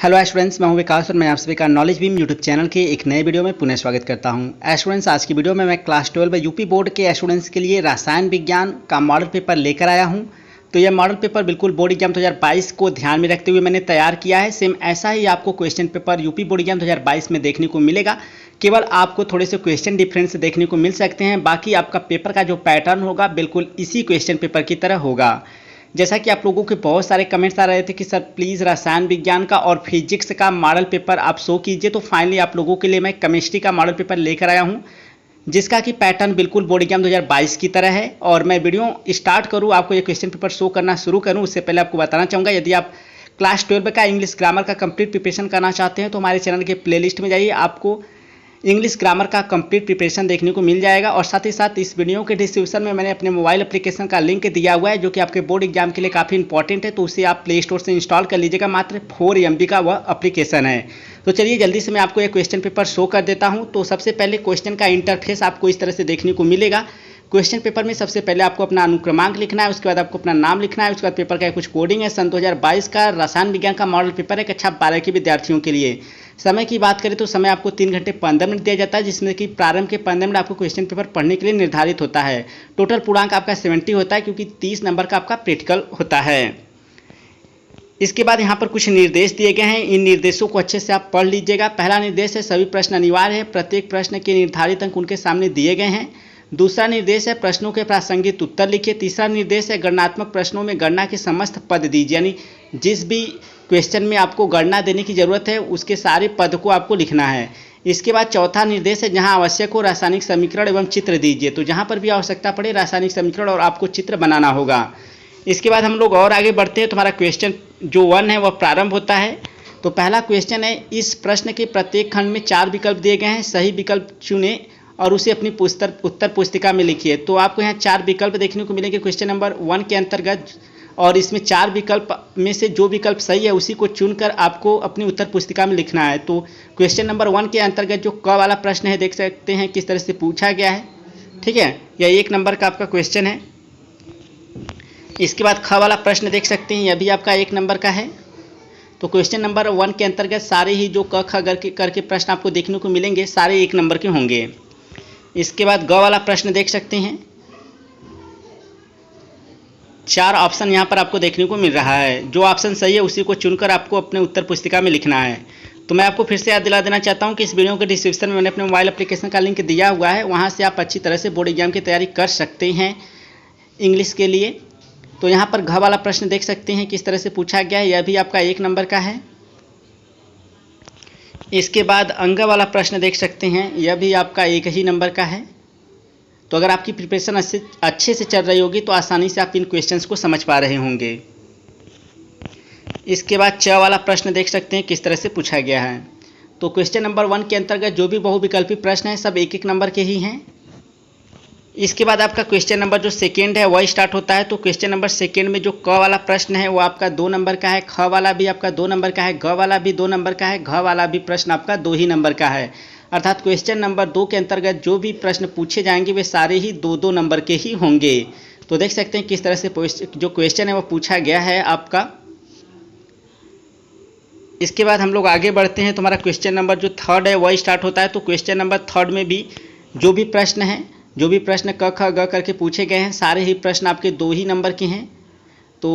Hello students, मैं हूं विकास और मैं आप सभी का नॉलेज बीम यूट्यूब चैनल के एक नए वीडियो में पुनः स्वागत करता हूं। स्टूडेंट्स, आज की वीडियो में मैं क्लास 12 यूपी बोर्ड के स्टूडेंट्स के लिए रसायन विज्ञान का मॉडल पेपर लेकर आया हूं। तो यह मॉडल पेपर बिल्कुल बोर्ड एग्जाम 2022 को ध्यान में रखते हुए मैंने तैयार किया है। सेम ऐसा ही आपको question paper UP board exam 2022 में देखने को मिलेगा। केवल आपको थोड़े से क्वेश्चन डिफरेंस देखने को मिल सकते हैं, बाकी आपका पेपर का जो पैटर्न होगा बिल्कुल इसी क्वेश्चन पेपर की तरह होगा। जैसा कि आप लोगों के बहुत सारे कमेंट्स आ रहे थे कि सर प्लीज़ रसायन विज्ञान का और फिजिक्स का मॉडल पेपर आप शो कीजिए, तो फाइनली आप लोगों के लिए मैं केमिस्ट्री का मॉडल पेपर लेकर आया हूं, जिसका कि पैटर्न बिल्कुल बोर्ड एग्जाम 2022 की तरह है। और मैं वीडियो स्टार्ट करूं, आपको ये क्वेश्चन पेपर शो करना शुरू करूं, उससे पहले आपको बताना चाहूँगा, यदि आप क्लास 12 का इंग्लिश ग्रामर का कंप्लीट प्रिपरेशन करना चाहते हैं तो हमारे चैनल के प्लेलिस्ट में जाइए, आपको इंग्लिश ग्रामर का कंप्लीट प्रिपरेशन देखने को मिल जाएगा। और साथ ही साथ इस वीडियो के डिस्क्रिप्शन में मैंने अपने मोबाइल एप्लीकेशन का लिंक दिया हुआ है, जो कि आपके बोर्ड एग्जाम के लिए काफ़ी इंपॉर्टेंट है, तो उसे आप प्ले स्टोर से इंस्टॉल कर लीजिएगा। मात्र 4 MB का वह एप्लीकेशन है। तो चलिए जल्दी से मैं आपको एक क्वेश्चन पेपर शो कर देता हूँ। तो सबसे पहले क्वेश्चन का इंटरफेस आपको इस तरह से देखने को मिलेगा। क्वेश्चन पेपर में सबसे पहले आपको अपना अनुक्रमांक लिखना है, उसके बाद आपको अपना नाम लिखना है, उसके बाद पेपर का कुछ कोडिंग है। सन 2022 का रसायन विज्ञान का मॉडल पेपर है, कक्षा 12 के विद्यार्थियों के लिए। समय की बात करें तो समय आपको 3 घंटे 15 मिनट दिया जाता है, जिसमें कि प्रारंभ के 15 मिनट आपको क्वेश्चन पेपर पढ़ने के लिए निर्धारित होता है। टोटल पूर्णांक आपका 70 होता है, क्योंकि 30 नंबर का आपका प्रैक्टिकल होता है। इसके बाद यहाँ पर कुछ निर्देश दिए गए हैं, इन निर्देशों को अच्छे से आप पढ़ लीजिएगा। पहला निर्देश है सभी प्रश्न अनिवार्य है, प्रत्येक प्रश्न के निर्धारित अंक उनके सामने दिए गए हैं। दूसरा निर्देश है प्रश्नों के प्रासंगिक उत्तर लिखिए। तीसरा निर्देश है गणनात्मक प्रश्नों में गणना के समस्त पद दीजिए, यानी जिस भी क्वेश्चन में आपको गणना देने की जरूरत है उसके सारे पद को आपको लिखना है। इसके बाद चौथा निर्देश है जहां आवश्यक हो रासायनिक समीकरण एवं चित्र दीजिए, तो जहां पर भी आवश्यकता पड़े रासायनिक समीकरण और आपको चित्र बनाना होगा। इसके बाद हम लोग और आगे बढ़ते हैं, तो हमारा क्वेश्चन जो 1 है वह प्रारंभ होता है। तो पहला क्वेश्चन है, इस प्रश्न के प्रत्येक खंड में 4 विकल्प दिए गए हैं, सही विकल्प चुने और उसे अपनी उत्तर पुस्तिका में लिखिए। तो आपको यहाँ 4 विकल्प देखने को मिलेंगे क्वेश्चन नंबर 1 के अंतर्गत, और इसमें 4 विकल्प में से जो विकल्प सही है उसी को चुनकर आपको अपनी उत्तर पुस्तिका में लिखना है। तो क्वेश्चन नंबर 1 के अंतर्गत जो क वाला प्रश्न है, देख सकते हैं किस तरह से पूछा गया है। ठीक है, यह 1 नंबर का आपका क्वेश्चन है। इसके बाद ख वाला प्रश्न देख सकते हैं, यह भी आपका 1 नंबर का है। तो क्वेश्चन नंबर 1 के अंतर्गत सारे ही जो क ख करके प्रश्न आपको देखने को मिलेंगे सारे 1 नंबर के होंगे। इसके बाद ग वाला प्रश्न देख सकते हैं, 4 ऑप्शन यहाँ पर आपको देखने को मिल रहा है, जो ऑप्शन सही है उसी को चुनकर आपको अपने उत्तर पुस्तिका में लिखना है। तो मैं आपको फिर से याद दिला देना चाहता हूँ कि इस वीडियो के डिस्क्रिप्शन में मैंने अपने मोबाइल एप्लीकेशन का लिंक दिया हुआ है, वहाँ से आप अच्छी तरह से बोर्ड एग्जाम की तैयारी कर सकते हैं इंग्लिश के लिए। तो यहाँ पर घ वाला प्रश्न देख सकते हैं किस तरह से पूछा गया है, यह भी आपका 1 नंबर का है। इसके बाद अंग वाला प्रश्न देख सकते हैं, यह भी आपका 1 ही नंबर का है। तो अगर आपकी प्रिपरेशन अच्छे से चल रही होगी तो आसानी से आप इन क्वेश्चंस को समझ पा रहे होंगे। इसके बाद च वाला प्रश्न देख सकते हैं किस तरह से पूछा गया है। तो क्वेश्चन नंबर 1 के अंतर्गत जो भी बहुविकल्पी प्रश्न है सब 1-1 नंबर के ही हैं। इसके बाद आपका क्वेश्चन नंबर जो सेकेंड है वह स्टार्ट होता है। तो क्वेश्चन नंबर सेकेंड में जो क वाला प्रश्न है वो आपका 2 नंबर का है, ख वाला भी आपका 2 नंबर का है, ग वाला भी 2 नंबर का है, घ वाला भी प्रश्न आपका 2 ही नंबर का है। अर्थात क्वेश्चन नंबर 2 के अंतर्गत जो भी प्रश्न पूछे जाएंगे वे सारे ही 2-2 नंबर के ही होंगे। तो देख सकते हैं किस तरह से जो क्वेश्चन है वो पूछा गया है आपका। इसके बाद हम लोग आगे बढ़ते हैं, तो हमारा क्वेश्चन नंबर जो 3rd है वह स्टार्ट होता है। तो क्वेश्चन नंबर 3rd में भी जो भी प्रश्न क ख ग करके पूछे गए हैं सारे ही प्रश्न आपके 2 ही नंबर के हैं। तो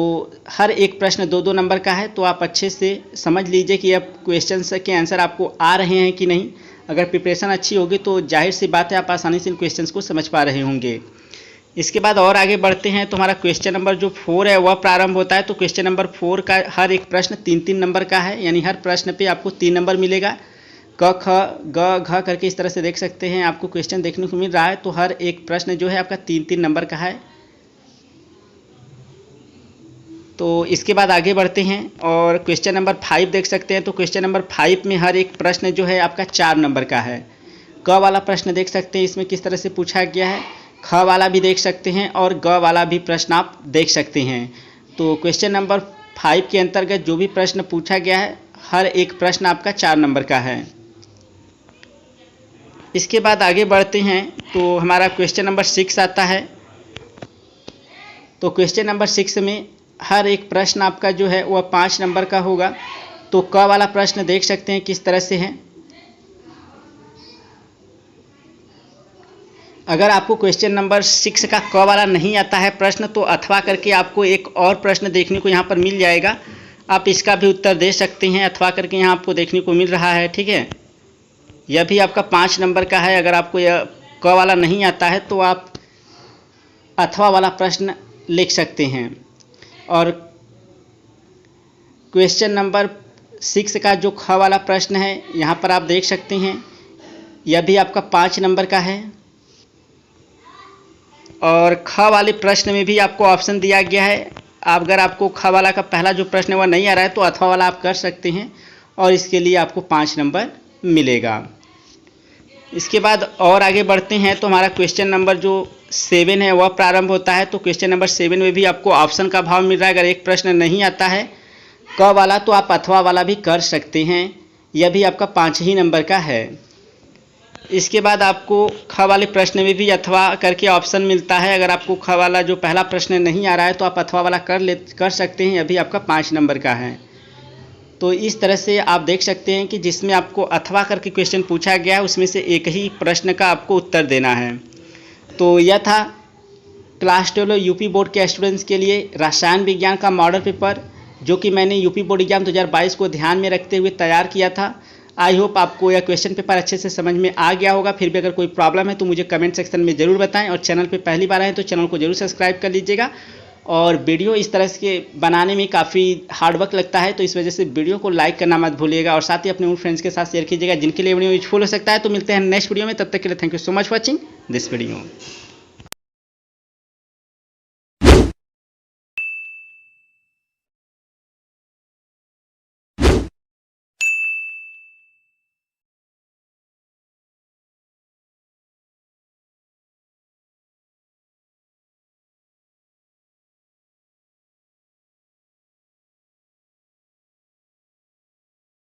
हर एक प्रश्न 2-2 नंबर का है। तो आप अच्छे से समझ लीजिए कि अब क्वेश्चन के आंसर आपको आ रहे हैं कि नहीं। अगर प्रिपरेशन अच्छी होगी तो जाहिर सी बात है आप आसानी से इन क्वेश्चंस को समझ पा रहे होंगे। इसके बाद और आगे बढ़ते हैं, तो हमारा क्वेश्चन नंबर जो 4 है वह प्रारंभ होता है। तो क्वेश्चन नंबर 4 का हर एक प्रश्न 3-3 नंबर का है, यानी हर प्रश्न पे आपको 3 नंबर मिलेगा। क ख ग घ करके इस तरह से देख सकते हैं आपको क्वेश्चन देखने को मिल रहा है। तो हर एक प्रश्न जो है आपका 3-3 नंबर का है। तो इसके बाद आगे बढ़ते हैं और क्वेश्चन नंबर 5 देख सकते हैं। तो क्वेश्चन नंबर 5 में हर एक प्रश्न जो है आपका 4 नंबर का है। क वाला प्रश्न देख सकते हैं इसमें किस तरह से पूछा गया है, ख वाला भी देख सकते हैं और ग वाला भी प्रश्न आप देख सकते हैं। तो क्वेश्चन नंबर 5 के अंतर्गत जो भी प्रश्न पूछा गया है हर एक प्रश्न आपका 4 नंबर का है। इसके बाद आगे बढ़ते हैं, तो हमारा क्वेश्चन नंबर 6 आता है। तो क्वेश्चन नंबर 6 में हर एक प्रश्न आपका जो है वह 5 नंबर का होगा। तो क वाला प्रश्न देख सकते हैं किस तरह से है। अगर आपको क्वेश्चन नंबर 6 का क वाला नहीं आता है प्रश्न, तो अथवा करके आपको एक और प्रश्न देखने को यहाँ पर मिल जाएगा। आप इसका भी उत्तर दे सकते हैं, अथवा करके यहाँ आपको देखने को मिल रहा है। ठीक है, यह भी आपका 5 नंबर का है। अगर आपको यह क वाला नहीं आता है तो आप अथवा वाला प्रश्न लिख सकते हैं। और क्वेश्चन नंबर 6 का जो ख वाला प्रश्न है यहाँ पर आप देख सकते हैं, यह भी आपका 5 नंबर का है। और ख वाले प्रश्न में भी आपको ऑप्शन दिया गया है। अगर आपको ख वाला का पहला जो प्रश्न है वह नहीं आ रहा है तो अथवा वाला आप कर सकते हैं और इसके लिए आपको 5 नंबर मिलेगा। इसके बाद और आगे बढ़ते हैं तो हमारा क्वेश्चन नंबर जो 7 है वह प्रारंभ होता है। तो क्वेश्चन नंबर 7 में भी आपको ऑप्शन का भाव मिल रहा है। अगर एक प्रश्न नहीं आता है क वाला तो आप अथवा वाला भी कर सकते हैं, यह भी आपका 5 ही नंबर का है। इसके बाद आपको ख वाले प्रश्न में भी अथवा करके ऑप्शन मिलता है। अगर आपको ख वाला जो पहला प्रश्न नहीं आ रहा है तो आप अथवा वाला कर सकते हैं, यह भी आपका 5 नंबर का है। तो इस तरह से आप देख सकते हैं कि जिसमें आपको अथवा करके क्वेश्चन पूछा गया है उसमें से एक ही प्रश्न का आपको उत्तर देना है। तो यह था क्लास 12 यूपी बोर्ड के स्टूडेंट्स के लिए रसायन विज्ञान का मॉडल पेपर, जो कि मैंने यूपी बोर्ड एग्जाम 2022 को ध्यान में रखते हुए तैयार किया था। आई होप आपको यह क्वेश्चन पेपर अच्छे से समझ में आ गया होगा। फिर भी अगर कोई प्रॉब्लम है तो मुझे कमेंट सेक्शन में ज़रूर बताएं, और चैनल पे पहली बार आए तो चैनल को ज़रूर सब्सक्राइब कर लीजिएगा। और वीडियो इस तरह के बनाने में काफ़ी हार्ड वर्क लगता है, तो इस वजह से वीडियो को लाइक करना मत भूलिएगा और साथ ही अपने उन फ्रेंड्स के साथ शेयर कीजिएगा जिनके लिए वीडियो यूजफुल हो सकता है। तो मिलते हैं नेक्स्ट वीडियो में, तब तक के लिए thank you so much watching this video.